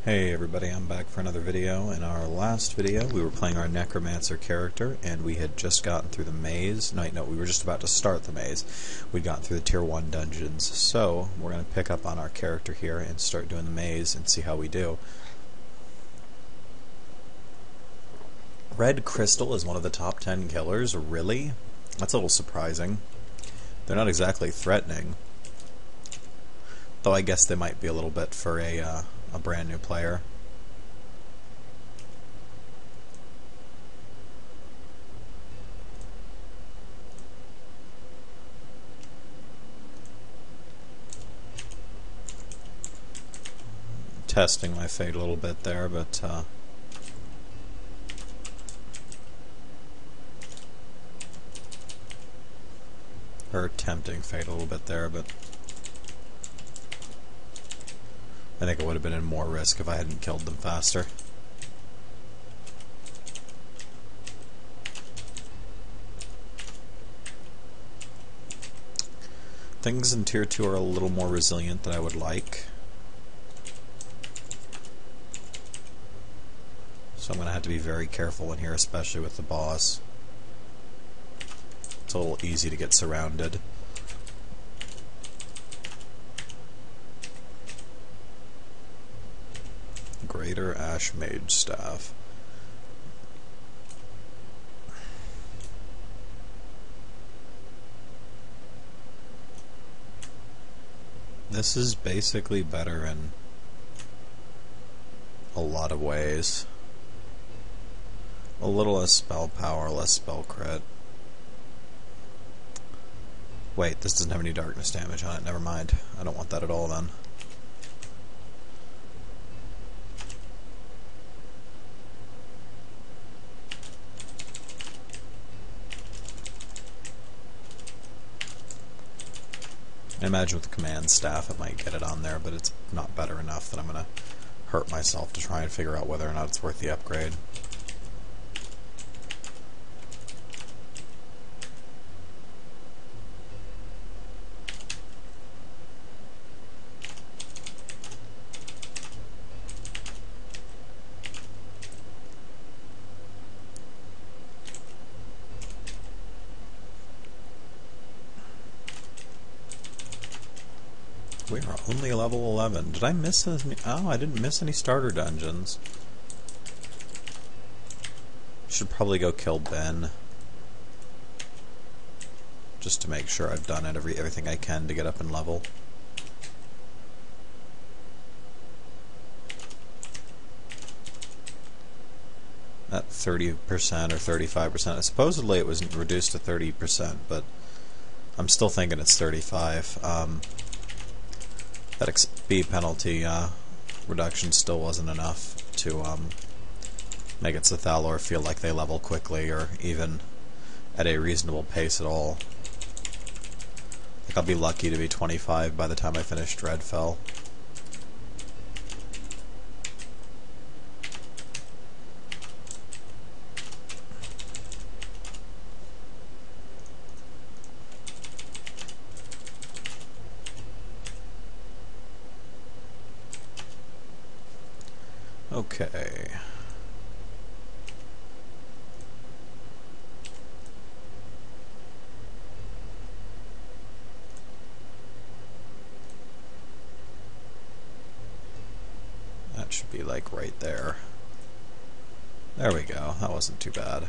Hey everybody, I'm back for another video. In our last video we were playing our Necromancer character and we had just gotten through the maze. No, we were just about to start the maze. We'd gotten through the tier 1 dungeons. So we're going to pick up on our character here and start doing the maze and see how we do. Red Crystal is one of the top 10 killers, really? That's a little surprising. They're not exactly threatening. Though I guess they might be a little bit for a brand new player. Testing my fate a little bit there, but or tempting fate a little bit there, but I think it would have been in more risk if I hadn't killed them faster. Things in Tier 2 are a little more resilient than I would like. So I'm going to have to be very careful in here, especially with the boss. It's a little easy to get surrounded. Greater Ash Mage Staff. This is basically better in a lot of ways. A little less spell power, less spell crit. Wait, this doesn't have any darkness damage on it, never mind. I don't want that at all then. I imagine with the command staff it might get it on there, but it's not better enough that I'm going to hurt myself to try and figure out whether or not it's worth the upgrade. We are only level 11. Did I miss any? Oh, I didn't miss any starter dungeons. Should probably go kill Ben. Just to make sure I've done everything I can to get up in level. At 30% or 35%. Supposedly it was reduced to 30%, but I'm still thinking it's 35%. That XP penalty reduction still wasn't enough to make its Thalor feel like they level quickly or even at a reasonable pace at all. I think I'll be lucky to be 25 by the time I finish Dreadfell. Okay. That should be like right there. There we go. That wasn't too bad.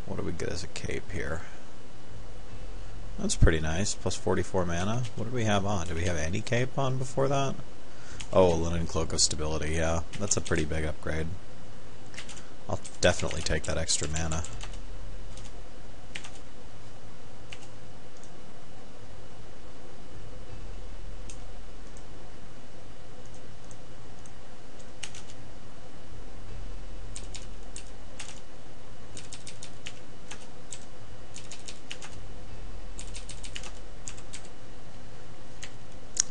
What do we get as a cape here? That's pretty nice. Plus 44 mana. What did we have on? Did we have any cape on before that? Oh, a Linen Cloak of Stability. Yeah, that's a pretty big upgrade. I'll definitely take that extra mana.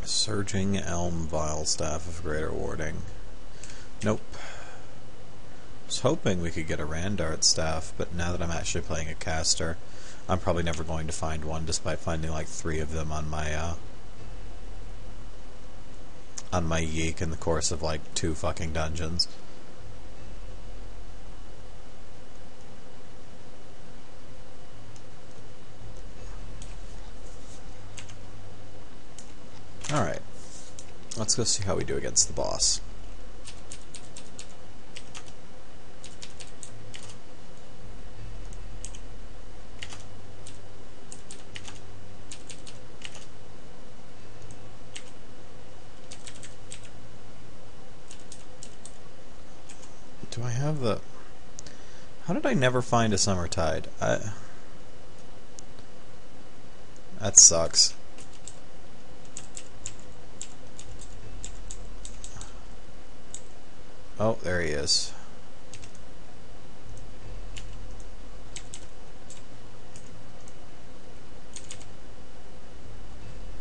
Surging Elm Vile Staff of Greater Warding. Nope. I was hoping we could get a Randart Staff, but now that I'm actually playing a caster, I'm probably never going to find one, despite finding like 3 of them on my on my yeek in the course of like 2 fucking dungeons. Alright, let's go see how we do against the boss. Do I have the... How did I never find a summer tide? That sucks. Oh, there he is.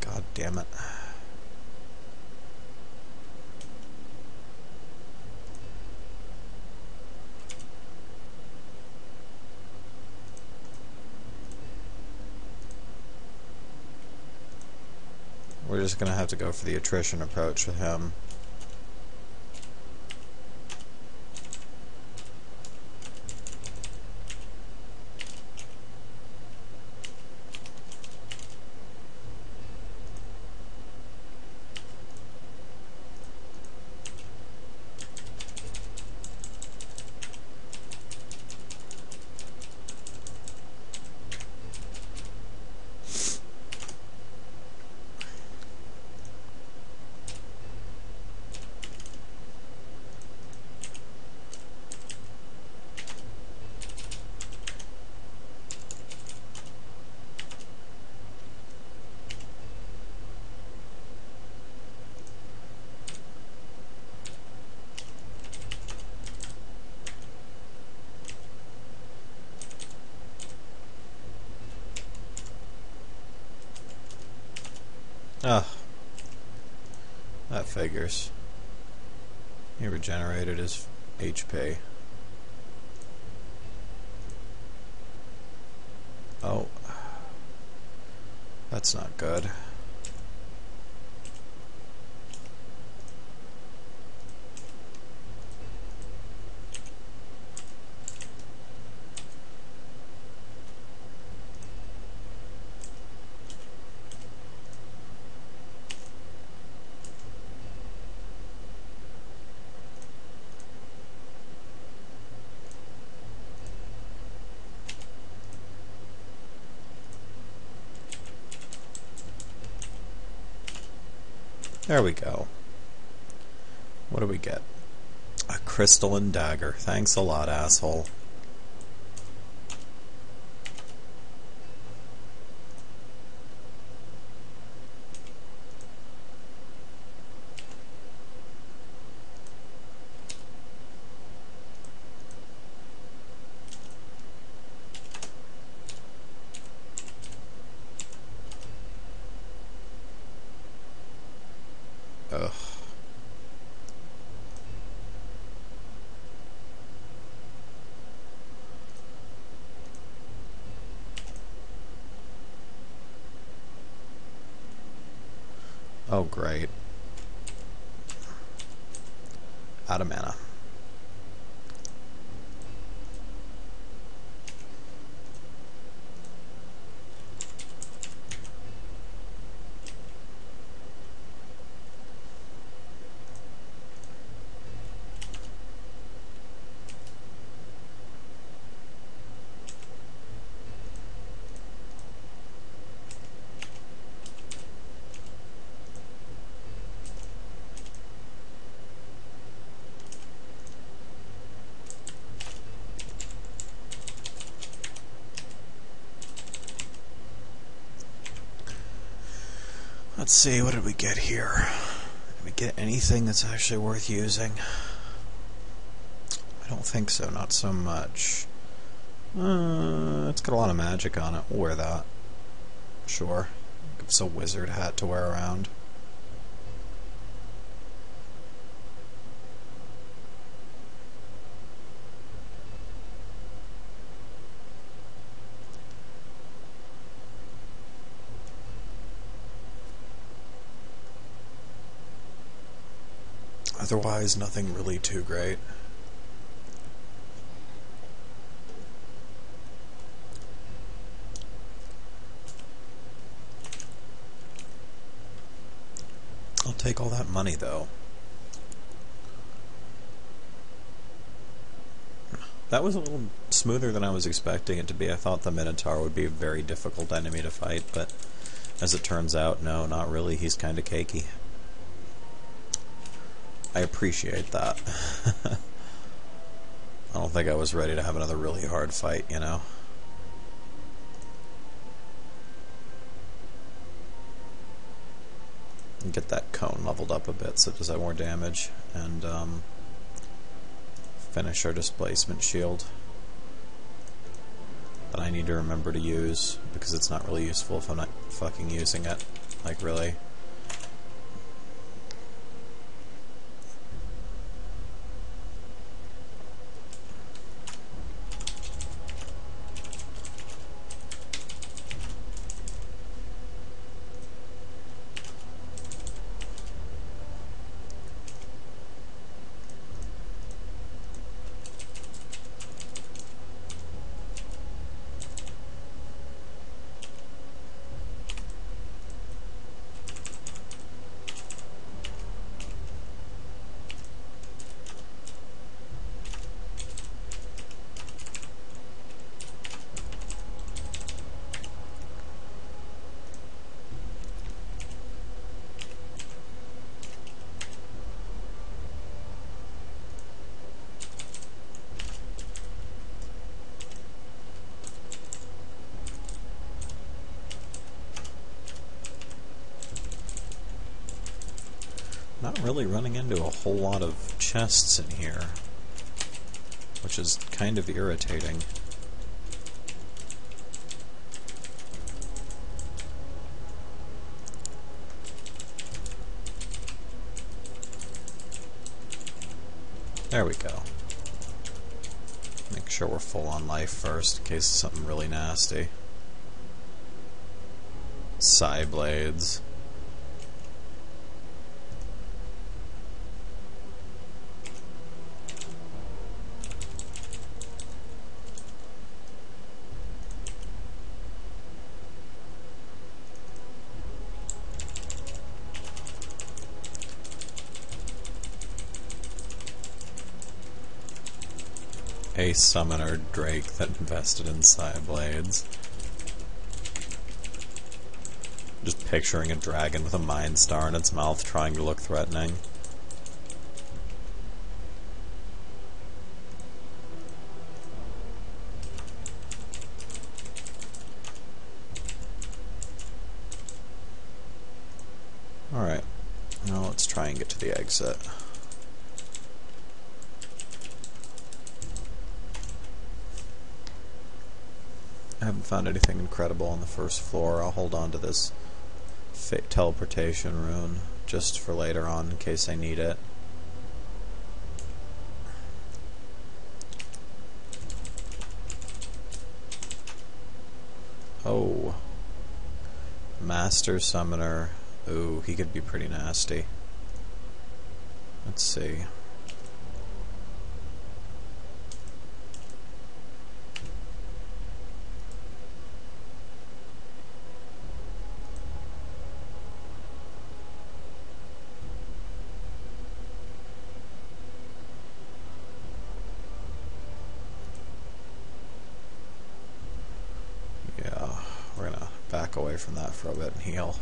God damn it. We're just gonna have to go for the attrition approach with him. Ugh. That figures. He regenerated his HP. Oh. That's not good. There we go. What do we get? A crystalline dagger. Thanks a lot, asshole. Ugh. Oh, great. Out of mana. Let's see, what did we get here? Did we get anything that's actually worth using? I don't think so, not so much. It's got a lot of magic on it. We'll wear that. Sure. It's a wizard hat to wear around. Otherwise, nothing really too great. I'll take all that money, though. That was a little smoother than I was expecting it to be. I thought the Minotaur would be a very difficult enemy to fight, but as it turns out, no, not really. He's kind of cakey. I appreciate that. I don't think I was ready to have another really hard fight, you know? And get that cone leveled up a bit so it does have more damage, and finish our displacement shield that I need to remember to use, because it's not really useful if I'm not fucking using it. Like, really. Not really running into a whole lot of chests in here, which is kind of irritating. There we go. Make sure we're full on life first, in case of something really nasty. Side blades. A summoner drake that invested in side blades. Just picturing a dragon with a mind star in its mouth trying to look threatening. Alright, now let's try and get to the exit. I haven't found anything incredible on the first floor. I'll hold on to this teleportation rune just for later on in case I need it. Oh. Master Summoner. Ooh, he could be pretty nasty. Let's see. We're gonna back away from that for a bit and heal.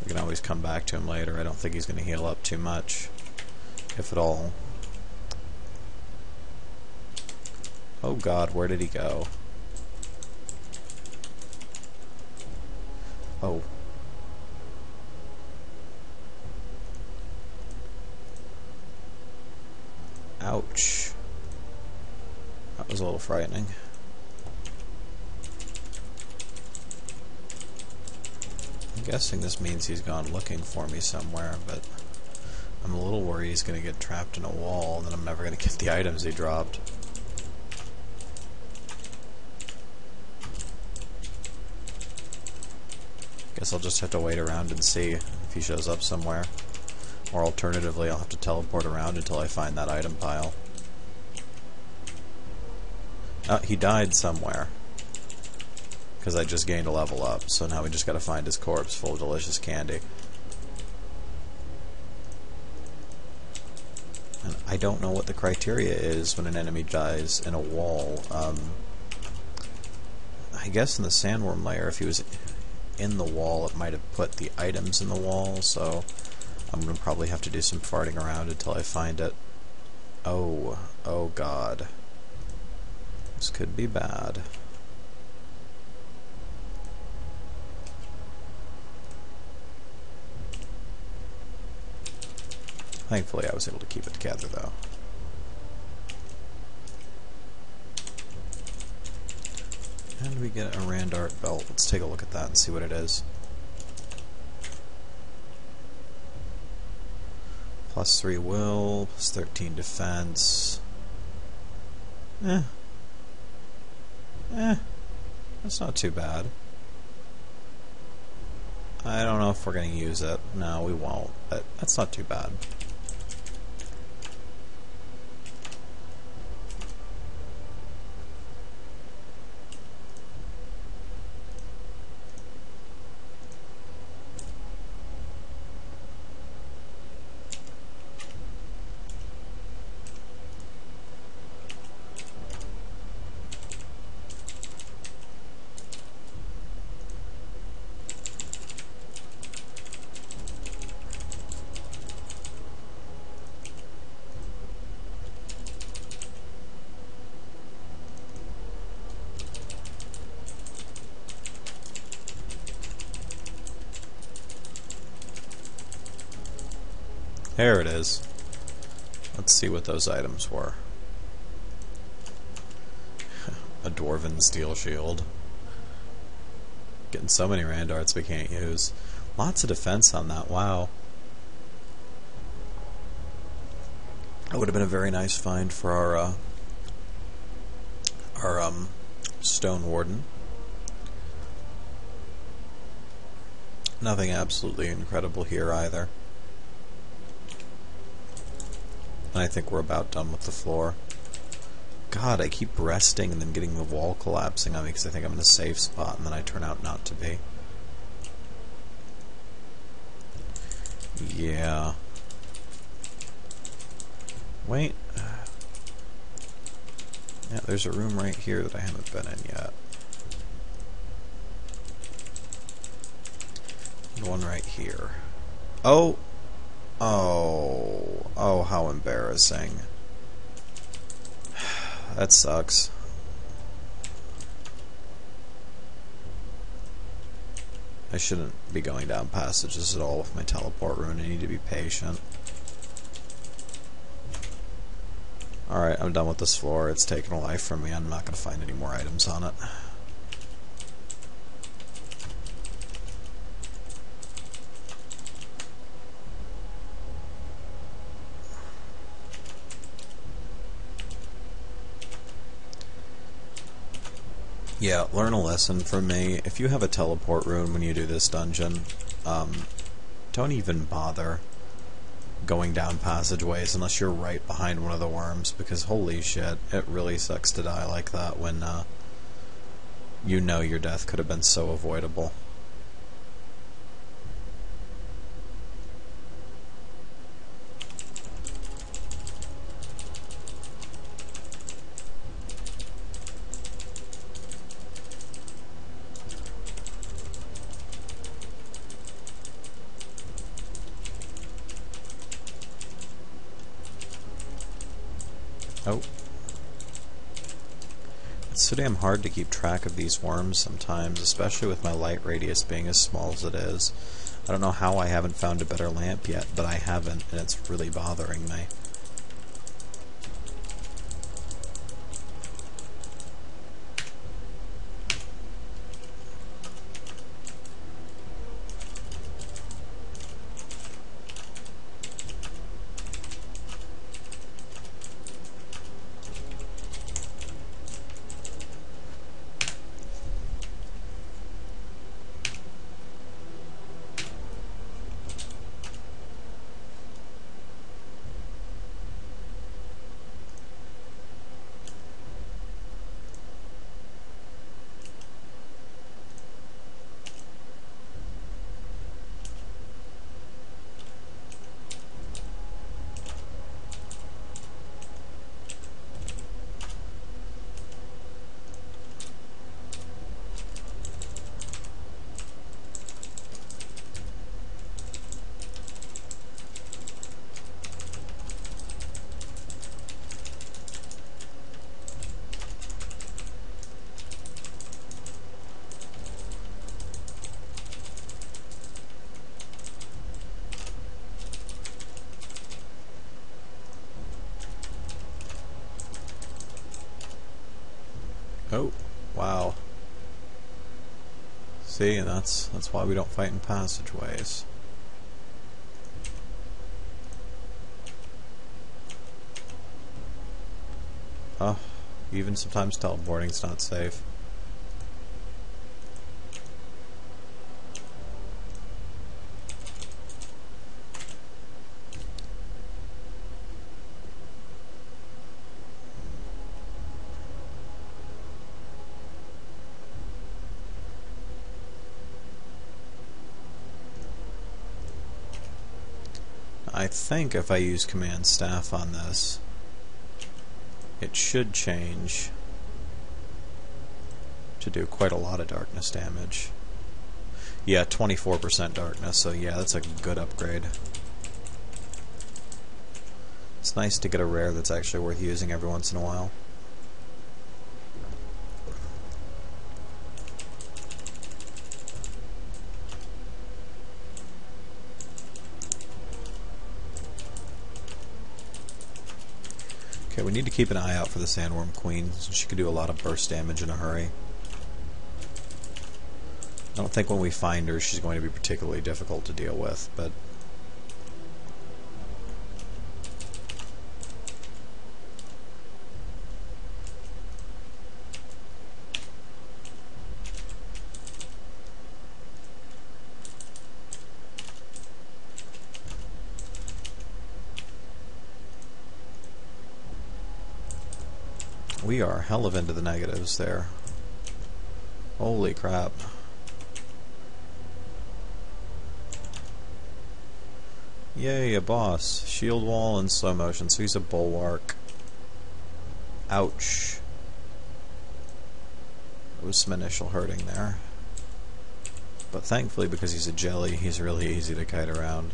We can always come back to him later. I don't think he's gonna heal up too much, if at all. Oh god, where did he go? Oh. Ouch. That was a little frightening. I'm guessing this means he's gone looking for me somewhere, but I'm a little worried he's going to get trapped in a wall and then I'm never going to get the items he dropped. Guess I'll just have to wait around and see if he shows up somewhere. Or alternatively, I'll have to teleport around until I find that item pile. He died somewhere. Because I just gained a level up, so now we just gotta find his corpse full of delicious candy. And I don't know what the criteria is when an enemy dies in a wall. I guess in the sandworm layer, if he was in the wall, it might have put the items in the wall, so I'm gonna probably have to do some farting around until I find it. Oh god. This could be bad. Thankfully, I was able to keep it together, though. And we get a Randart belt. Let's take a look at that and see what it is. +3 will, +13 defense. That's not too bad. I don't know if we're going to use it. No, we won't, but that's not too bad. There it is. Let's see what those items were. A dwarven steel shield. Getting so many Randarts we can't use. Lots of defense on that, wow. That would have been a very nice find for our Stone Warden. Nothing absolutely incredible here either. And I think we're about done with the floor. God, I keep resting and then getting the wall collapsing on me because I think I'm in a safe spot and then I turn out not to be. Yeah. Wait. Yeah, there's a room right here that I haven't been in yet. And one right here. Oh! Oh, how embarrassing. That sucks. I shouldn't be going down passages at all with my teleport rune. I need to be patient. Alright, I'm done with this floor. It's taken a life from me. I'm not going to find any more items on it. Yeah, learn a lesson from me. If you have a teleport rune when you do this dungeon, don't even bother going down passageways unless you're right behind one of the worms, because holy shit, it really sucks to die like that when you know your death could have been so avoidable. Oh. It's so damn hard to keep track of these worms sometimes, especially with my light radius being as small as it is. I don't know how I haven't found a better lamp yet, but I haven't, and it's really bothering me. Wow. See, and that's why we don't fight in passageways. Oh, even sometimes teleporting's not safe. I think if I use command staff on this, it should change to do quite a lot of darkness damage. Yeah, 24% darkness, so yeah, that's a good upgrade. It's nice to get a rare that's actually worth using every once in a while. Okay, we need to keep an eye out for the Sandworm Queen, since she can do a lot of burst damage in a hurry. I don't think when we find her she's going to be particularly difficult to deal with, but... we are hell of into the negatives there. Holy crap. Yay, a boss. Shield wall in slow motion, so he's a bulwark. Ouch. There was some initial hurting there. But thankfully, because he's a jelly, he's really easy to kite around.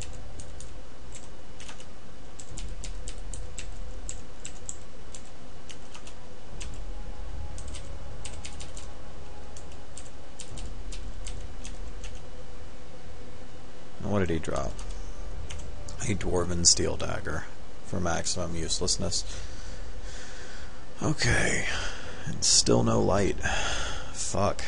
What did he drop? A dwarven steel dagger for maximum uselessness. Okay, and still no light. Fuck.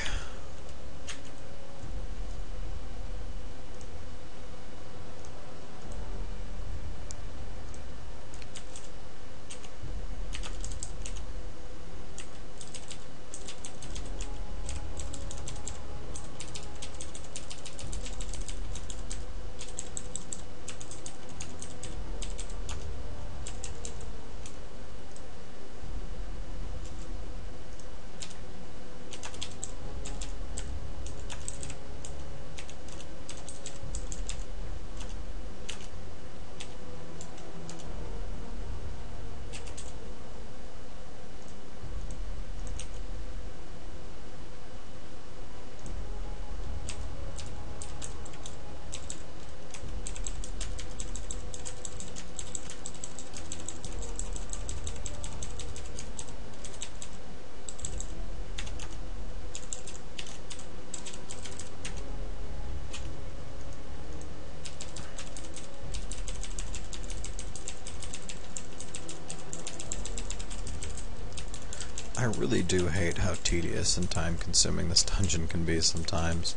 I really do hate how tedious and time-consuming this dungeon can be sometimes.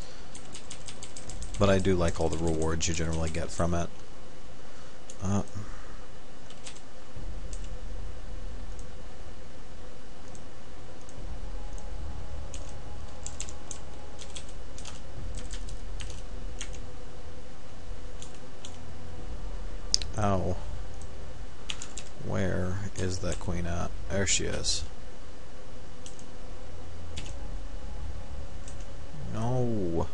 But I do like all the rewards you generally get from it. Ow. Where is that queen at? There she is. No.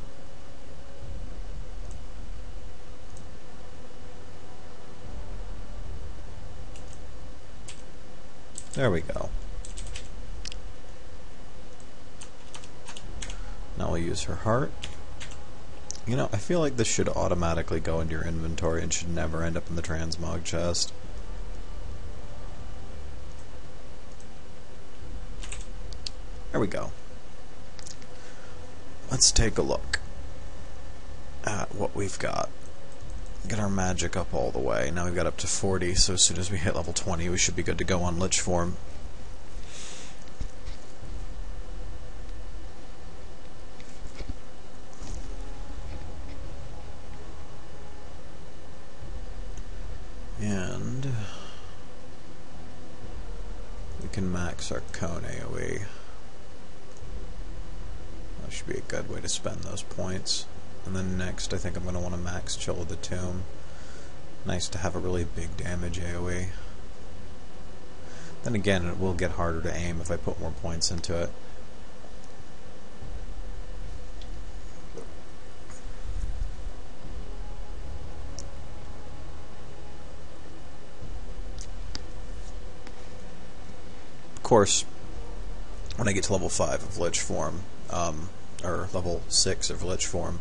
There we go. Now we'll use her heart. You know, I feel like this should automatically go into your inventory and should never end up in the transmog chest. There we go. Let's take a look at what we've got. Get our magic up all the way. Now we've got up to 40, so as soon as we hit level 20 we should be good to go on Lich form. max our cone AoE. That should be a good way to spend those points. And then next I think I'm going to want to max Chill of the Tomb. Nice to have a really big damage AoE. Then again, it will get harder to aim if I put more points into it. Of course, when I get to level 5 of Lich form, or level 6 of Lich form,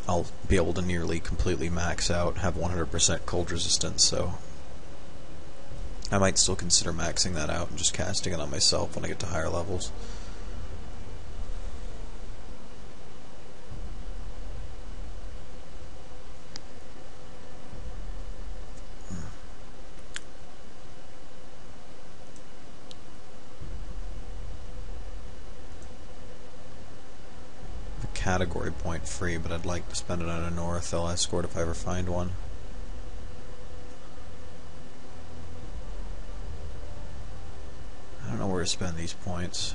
I'll be able to nearly completely max out, have 100% cold resistance, so I might still consider maxing that out and just casting it on myself when I get to higher levels. Category point free, but I'd like to spend it on a Northel escort if I ever find one. I don't know where to spend these points.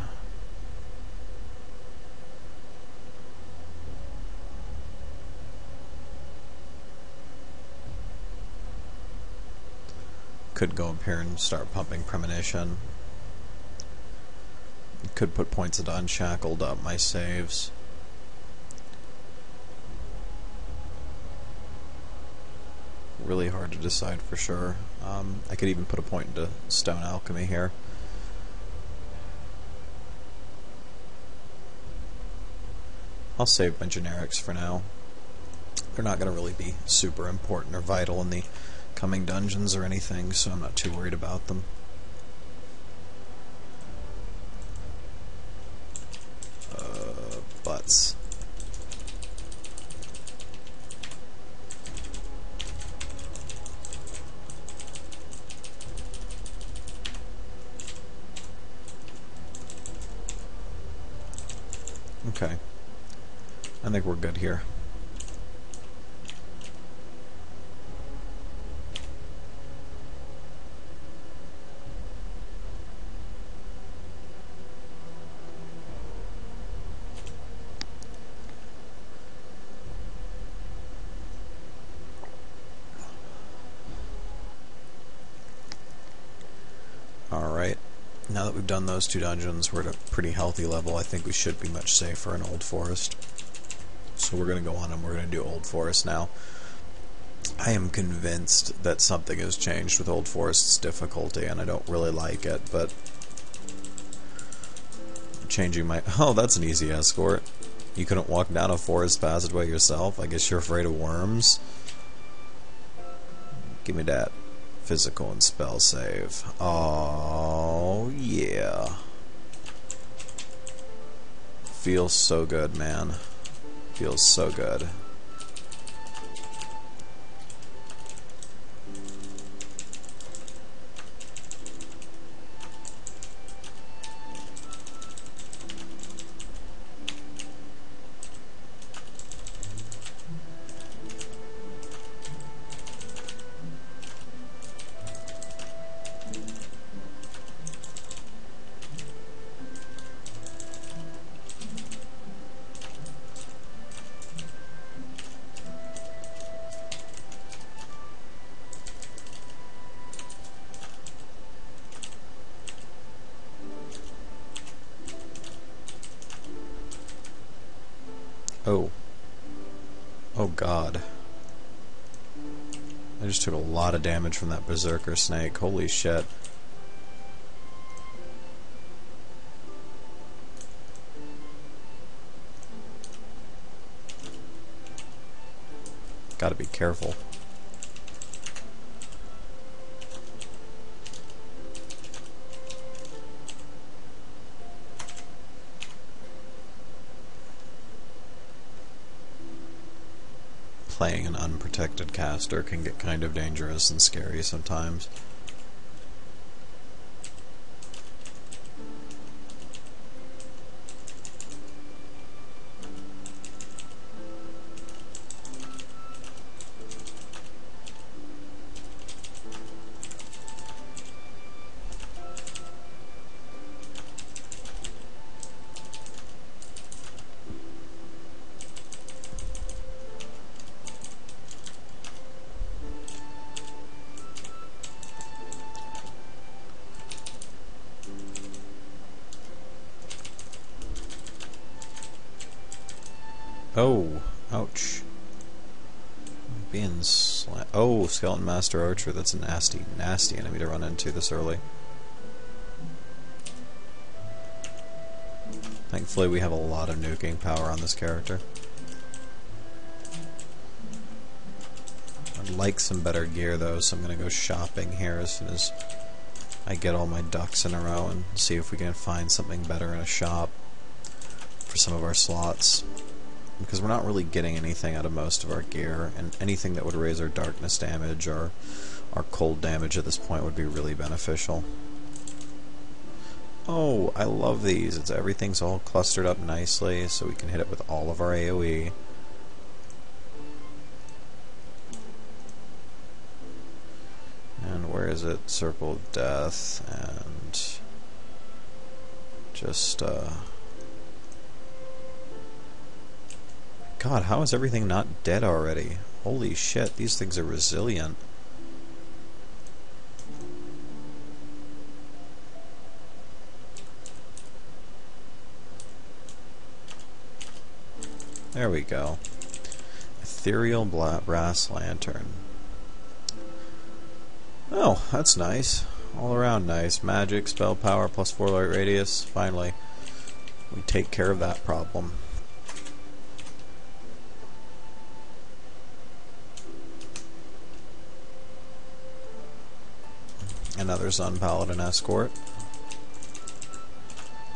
Could go up here and start pumping Premonition. Could put points into Unshackled up my saves. Really hard to decide for sure. I could even put a point into Stone Alchemy here. I'll save my generics for now. They're not going to really be super important or vital in the coming dungeons or anything, so I'm not too worried about them. Butts. Okay. I think we're good here. Alright. Now that we've done those two dungeons, we're at a pretty healthy level. I think we should be much safer in Old Forest. So we're going to go on and we're going to do Old Forest now. I am convinced that something has changed with Old Forest's difficulty, and I don't really like it, but changing my... Oh, that's an easy escort. You couldn't walk down a forest passageway yourself? I guess you're afraid of worms? Give me that. Physical and spell save. Oh, yeah. Feels so good, man. Feels so good. Oh. Oh god. I just took a lot of damage from that berserker snake. Holy shit. Gotta be careful. Playing an unprotected caster can get kind of dangerous and scary sometimes. Oh, ouch. Being oh, Skeleton Master Archer. That's a nasty, nasty enemy to run into this early. Thankfully, we have a lot of nuking power on this character. I'd like some better gear though, so I'm gonna go shopping here as soon as I get all my ducks in a row and see if we can find something better in a shop for some of our slots. Because we're not really getting anything out of most of our gear, and anything that would raise our darkness damage or our cold damage at this point would be really beneficial. Oh, I love these. Everything's all clustered up nicely, so we can hit it with all of our AoE. And where is it? Circle of Death, and just, God, how is everything not dead already? Holy shit, these things are resilient. There we go. Ethereal brass lantern. Oh, that's nice. All around nice. Magic, spell power, +4 light radius. Finally, we take care of that problem. Another Sun Paladin escort.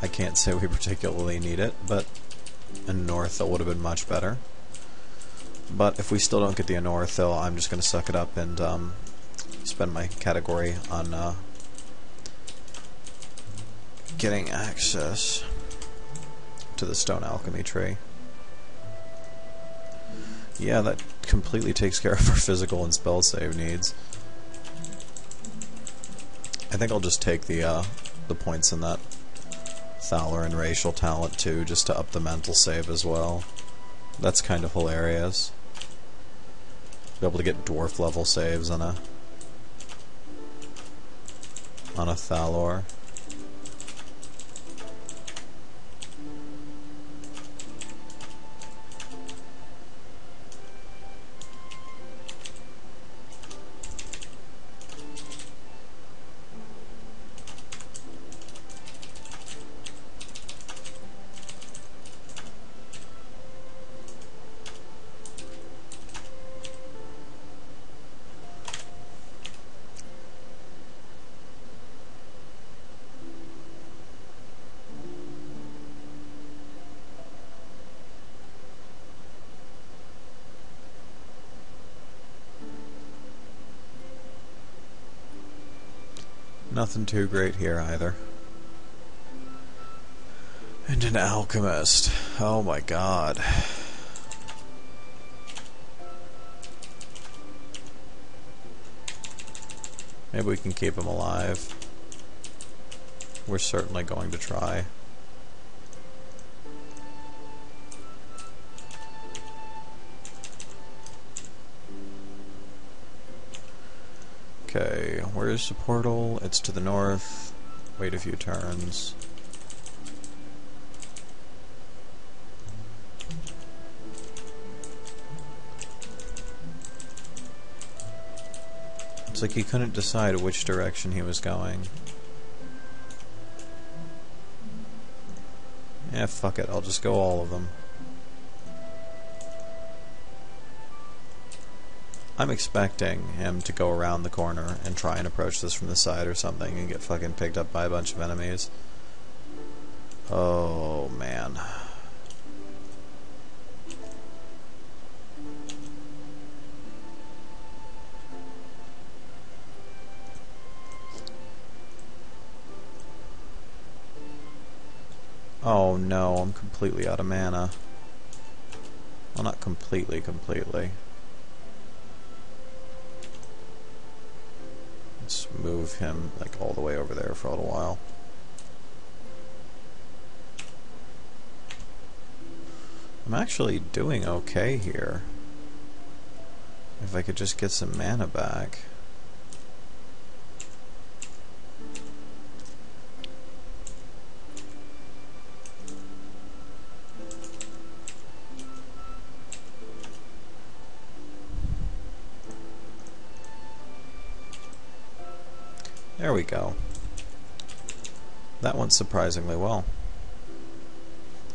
I can't say we particularly need it, but in Northil would have been much better. But if we still don't get the Northil, I'm just going to suck it up and spend my category on getting access to the stone alchemy tree. Yeah, that completely takes care of our physical and spell save needs. I think I'll just take the points in that Thaler and racial talent too, just to up the mental save as well. That's kind of hilarious. Be able to get dwarf level saves on a Thalor. Nothing too great here either. And an alchemist. Oh my god. Maybe we can keep him alive. We're certainly going to try. Okay, where's the portal? It's to the north. Wait a few turns. It's like he couldn't decide which direction he was going. Yeah, fuck it, I'll just go all of them. I'm expecting him to go around the corner and try and approach this from the side or something and get fucking picked up by a bunch of enemies. Oh, man. Oh no, I'm completely out of mana. Well, not completely. Let's move him like all the way over there for a little while. I'm actually doing okay here. If I could just get some mana back. There we go. That went surprisingly well,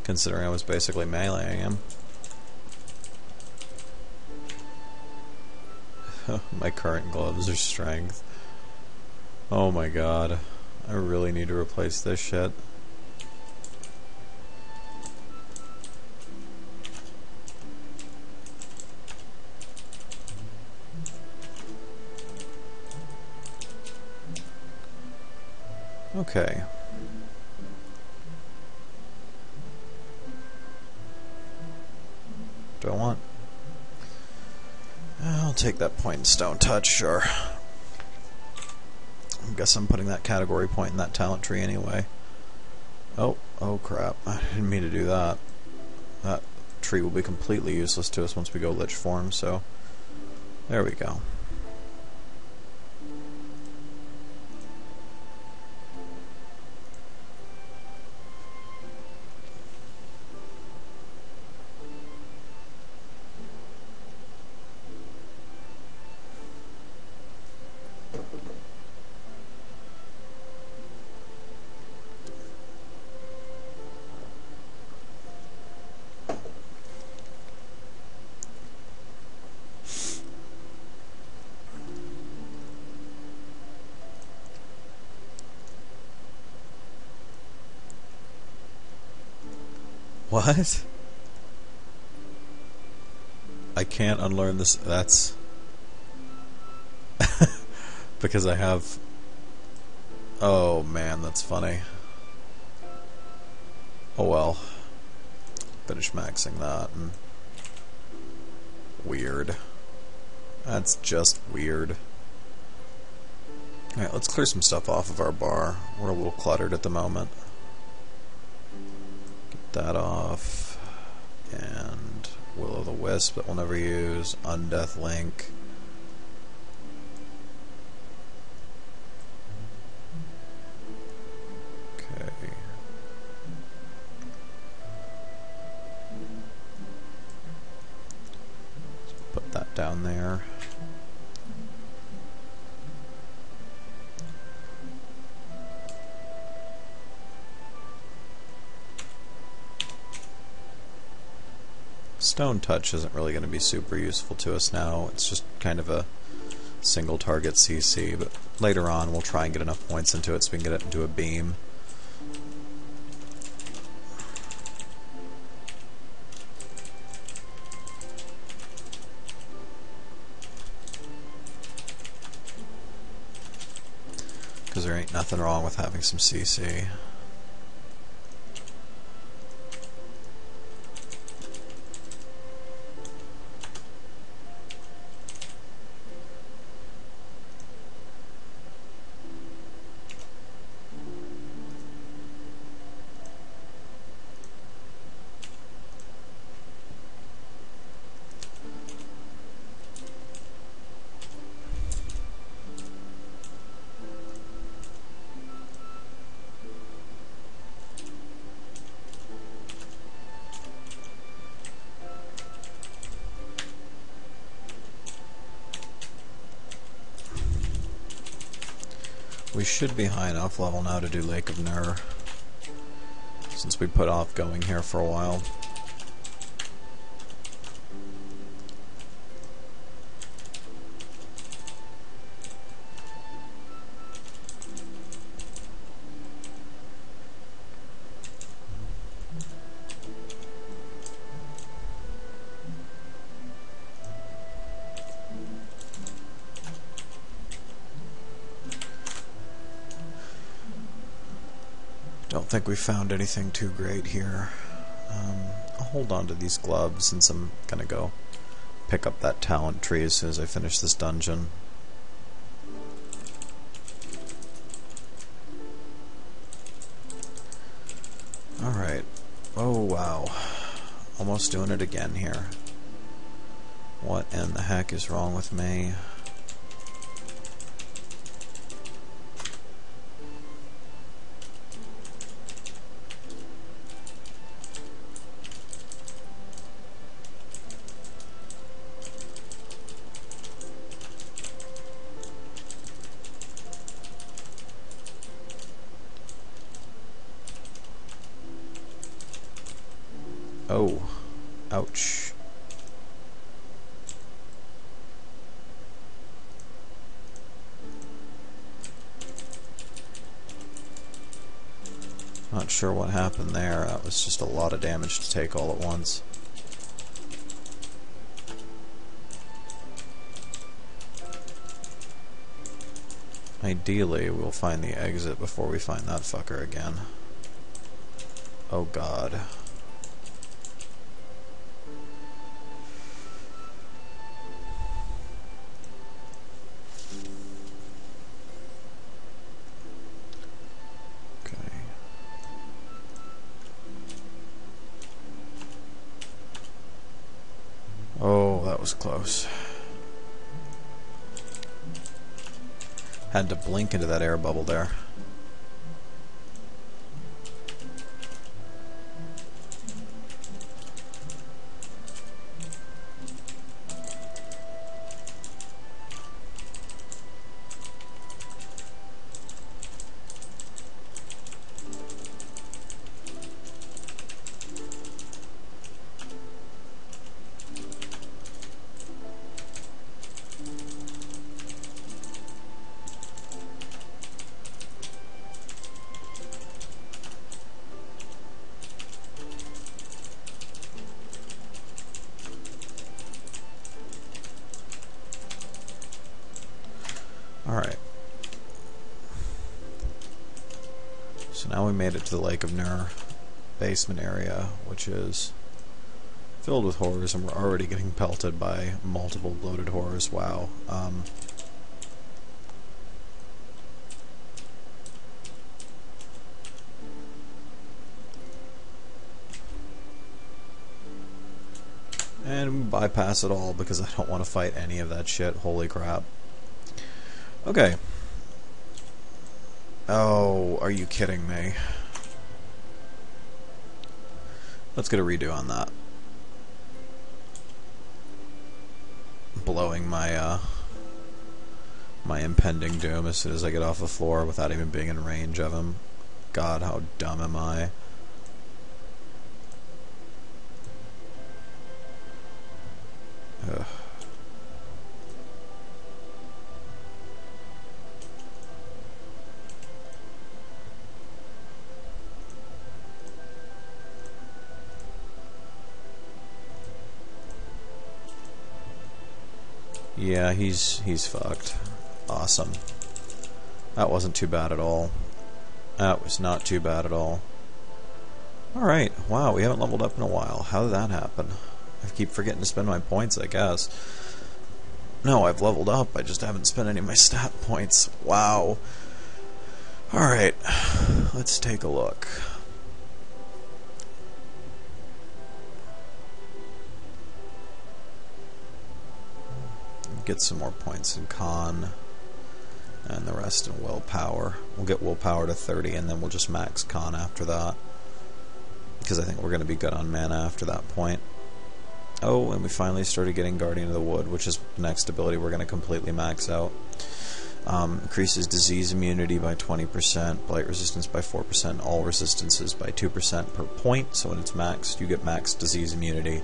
considering I was basically meleeing him. My current gloves are strength. Oh my god. I really need to replace this shit. Okay. Do I want... I'll take that point in stone touch, sure. I guess I'm putting that category point in that talent tree anyway. Oh crap. I didn't mean to do that. That tree will be completely useless to us once we go lich form, so... There we go. What? I can't unlearn this. That's because I have... Oh man, that's funny. Oh well. Finish maxing that and... Weird. That's just weird. Alright, let's clear some stuff off of our bar. We're a little cluttered at the moment. That off, and Will-o'-the-Wisp that we'll never use, Undeath Link. Okay. Let's put that down there. Stone Touch isn't really going to be super useful to us now. It's just kind of a single target CC, but later on we'll try and get enough points into it so we can get it into a beam. Because there ain't nothing wrong with having some CC. We should be high enough level now to do Lake of Nur, since we put off going here for a while. Don't think we found anything too great here. I'll hold on to these gloves since I'm gonna go pick up that talent tree as soon as I finish this dungeon. Alright. Oh wow. Almost doing it again here. What in the heck is wrong with me? Oh, ouch. Not sure what happened there. That was just a lot of damage to take all at once. Ideally, we'll find the exit before we find that fucker again. Oh god. Okay. Oh, that was close. Had to blink into that air bubble there. Alright. So now we made it to the Lake of Nur basement area, which is filled with horrors, and we're already getting pelted by multiple bloated horrors. Wow. And we bypass it all because I don't want to fight any of that shit. Holy crap. Okay. Oh, are you kidding me? Let's get a redo on that. Blowing my my impending doom as soon as I get off the floor without even being in range of him. God, how dumb am I? Ugh. Yeah, he's fucked. Awesome. That wasn't too bad at all. That was not too bad at all. Alright, wow, we haven't leveled up in a while. How did that happen? I keep forgetting to spend my points, I guess. No, I've leveled up, I just haven't spent any of my stat points. Wow. Alright, let's take a look. Get some more points in con, and the rest in willpower. We'll get willpower to 30, and then we'll just max con after that, because I think we're going to be good on mana after that point. Oh, and we finally started getting Guardian of the Wood, which is the next ability we're going to completely max out. Increases disease immunity by 20%, blight resistance by 4%, all resistances by 2% per point, so when it's maxed, you get maxed disease immunity.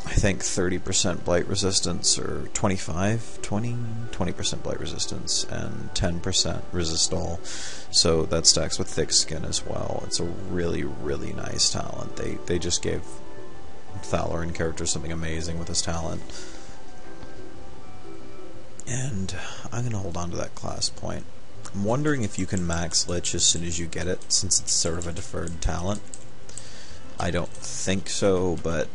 I think 30% blight resistance, or 20% blight resistance, and 10% resist all. So that stacks with thick skin as well. It's a really, really nice talent. They just gave Thalarin character something amazing with his talent. And I'm going to hold on to that class point. I'm wondering if you can max Lich as soon as you get it, since it's sort of a deferred talent. I don't think so, but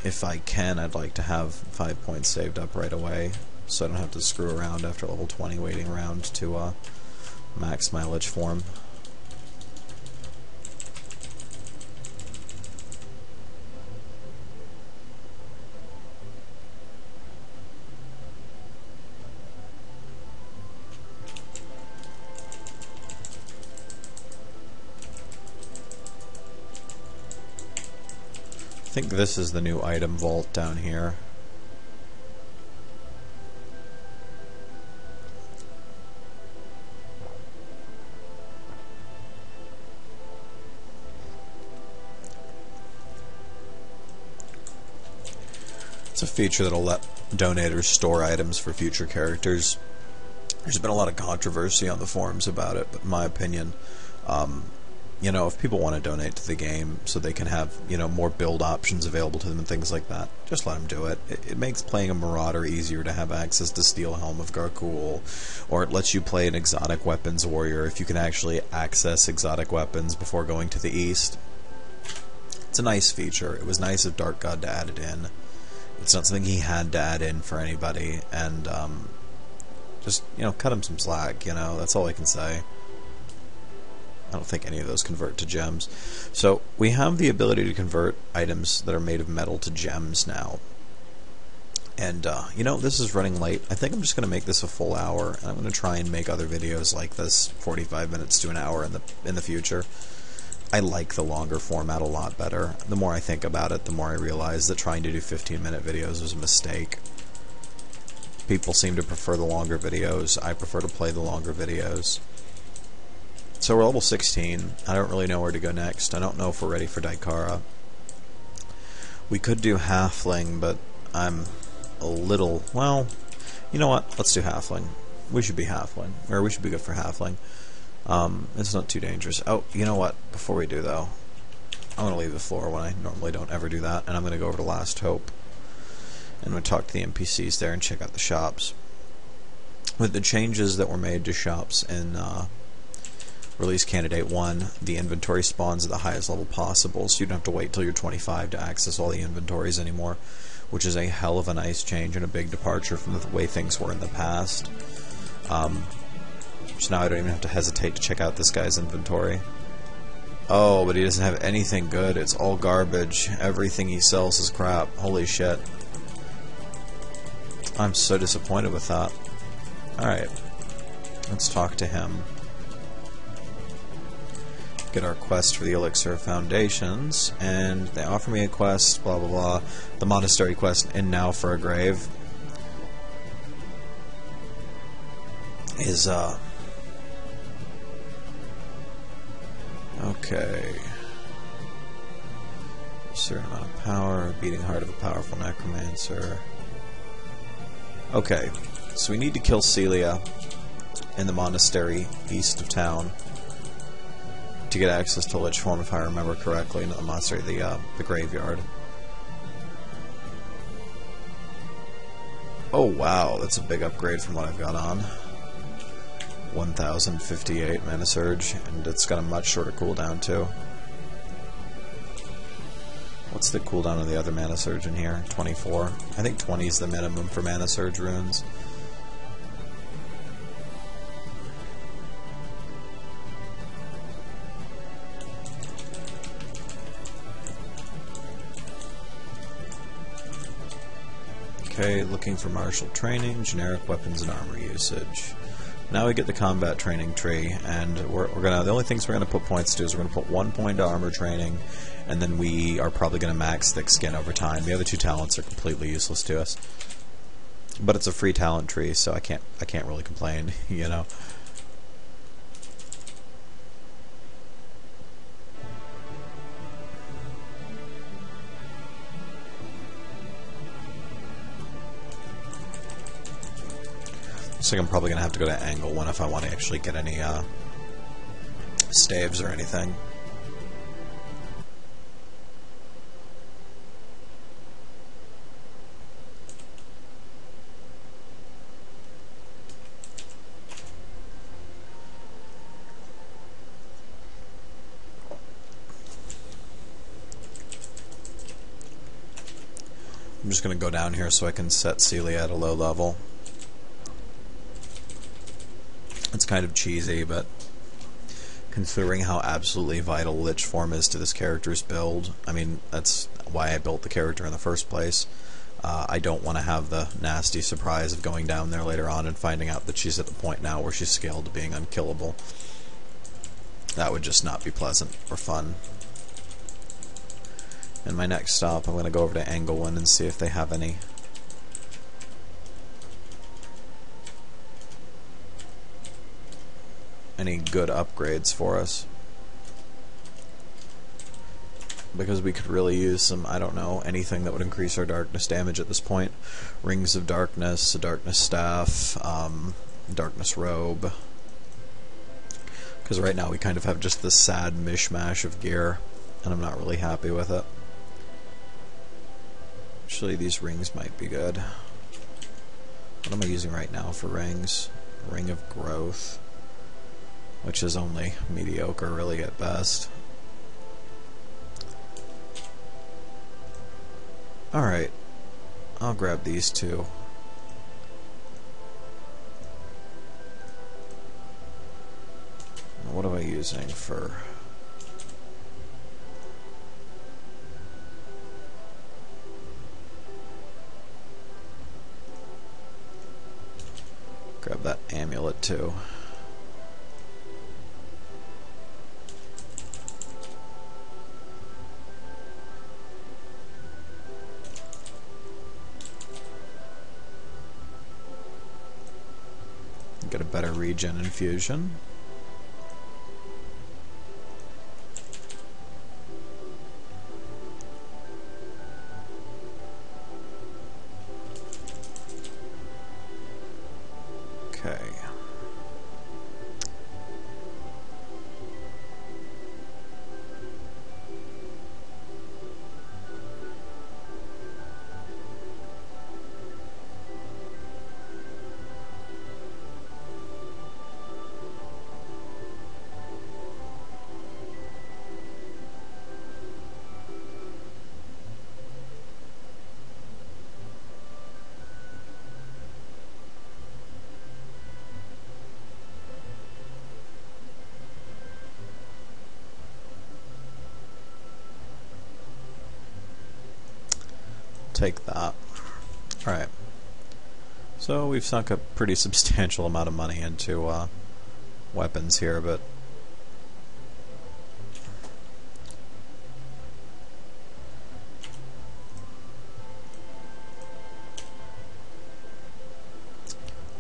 if I can, I'd like to have 5 points saved up right away, so I don't have to screw around after level 20 waiting around to max my Lich form. I think this is the new item vault down here. It's a feature that'll let donators store items for future characters. There's been a lot of controversy on the forums about it, but in my opinion, you know, if people want to donate to the game so they can have, you know, more build options available to them and things like that, just let them do it. It makes playing a Marauder easier to have access to Steel Helm of Garkul, or it lets you play an exotic weapons warrior if you can actually access exotic weapons before going to the east. It's a nice feature. It was nice of darkgod to add it in. It's not something he had to add in for anybody, and just, you know, cut him some slack, you know, that's all I can say. I don't think any of those convert to gems. So we have the ability to convert items that are made of metal to gems now. And, you know, this is running late. I think I'm just going to make this a full hour, and I'm going to try and make other videos like this, 45 minutes to an hour in the future. I like the longer format a lot better. The more I think about it, the more I realize that trying to do 15-minute videos was a mistake. People seem to prefer the longer videos. I prefer to play the longer videos. So we're level 16. I don't really know where to go next. I don't know if we're ready for Daikara. We could do halfling, but I'm a little... Well, you know what? Let's do halfling. We should be halfling. Or we should be good for halfling. It's not too dangerous. Oh, you know what? Before we do, though, I'm going to leave the floor when I normally don't ever do that, and I'm going to go over to Last Hope. And we'll talk to the NPCs there and check out the shops. With the changes that were made to shops in... Release Candidate 1, the inventory spawns at the highest level possible, so you don't have to wait till you're 25 to access all the inventories anymore, which is a hell of a nice change and a big departure from the way things were in the past. So now I don't even have to hesitate to check out this guy's inventory. Oh, but he doesn't have anything good. It's all garbage. Everything he sells is crap. Holy shit. I'm so disappointed with that. Alright. Let's talk to him. Get our quest for the Elixir of Foundations, and they offer me a quest, blah blah blah. The monastery quest, and now for a grave, is okay. A certain amount of power, beating heart of a powerful necromancer. Okay, so we need to kill Celia in the monastery east of town to get access to Lich Form, if I remember correctly, into the monastery, the graveyard. Oh wow, that's a big upgrade from what I've got on. 1058 mana surge, and it's got a much shorter cooldown too. What's the cooldown of the other mana surge in here? 24. I think 20 is the minimum for mana surge runes. Okay, looking for martial training, generic weapons and armor usage. Now we get the combat training tree, and we're gonna. The only things we're gonna put points to is we're gonna put 1 point to armor training, and then we are probably gonna max thick skin over time. The other two talents are completely useless to us, but it's a free talent tree, so I can't really complain, you know. Looks like I'm probably going to have to go to Angle 1 if I want to actually get any staves or anything. I'm just going to go down here so I can set Celia at a low level. It's kind of cheesy, but considering how absolutely vital Lich Form is to this character's build, I mean, that's why I built the character in the first place. I don't want to have the nasty surprise of going down there later on and finding out that she's at the point now where she's scaled to being unkillable. That would just not be pleasant or fun. And my next stop, I'm going to go over to Angle 1 and see if they have any good upgrades for us. because we could really use some, I don't know, anything that would increase our darkness damage at this point. Rings of Darkness, a Darkness Staff, Darkness Robe. Because right now we kind of have just this sad mishmash of gear, and I'm not really happy with it. Actually, these rings might be good. What am I using right now for rings? Ring of Growth, which is only mediocre, really, at best. Alright, I'll grab these two. What am I using for... Grab that amulet too. Get a better regen infusion. Okay. Take that. Alright. So we've sunk a pretty substantial amount of money into weapons here, but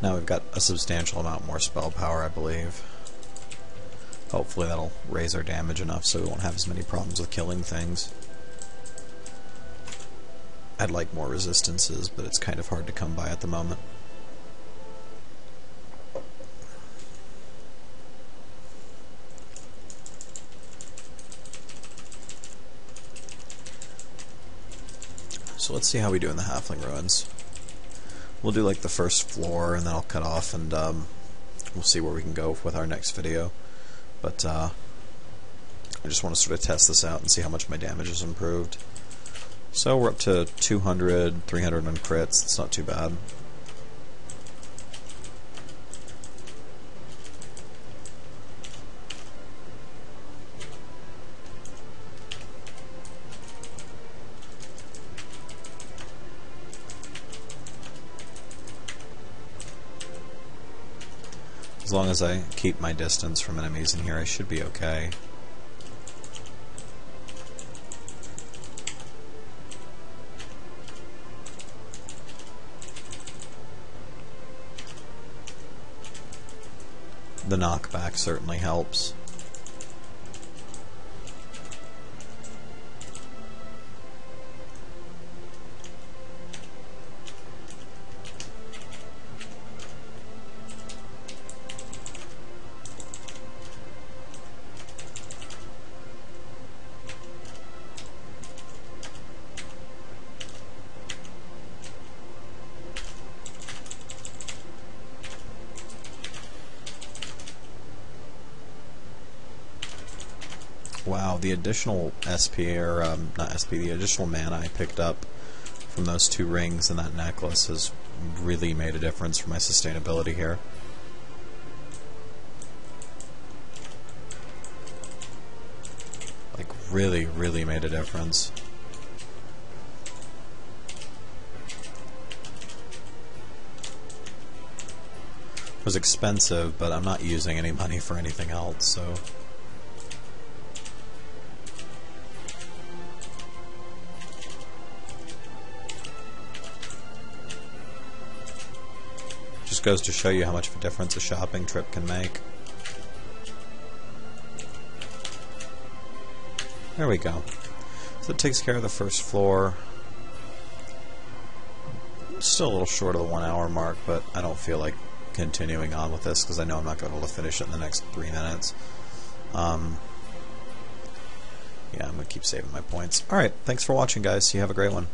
now we've got a substantial amount more spell power, I believe. Hopefully that'll raise our damage enough so we won't have as many problems with killing things. I'd like more resistances, but it's kind of hard to come by at the moment. So let's see how we do in the Halfling Ruins. We'll do like the first floor, and then I'll cut off, and we'll see where we can go with our next video. But I just want to sort of test this out and see how much my damage has improved. So we're up to 200, 300 on crits. It's not too bad. As long as I keep my distance from enemies in here, I should be okay. The knockback certainly helps. Wow, the additional SP, or not SP, the additional mana I picked up from those two rings and that necklace has really made a difference for my sustainability here. Like, really made a difference. It was expensive, but I'm not using any money for anything else, so... Just goes to show you how much of a difference a shopping trip can make. There we go. So it takes care of the first floor. Still a little short of the 1 hour mark, but I don't feel like continuing on with this because I know I'm not going to be able to finish it in the next 3 minutes. Yeah, I'm going to keep saving my points. Alright, thanks for watching, guys. You have a great one.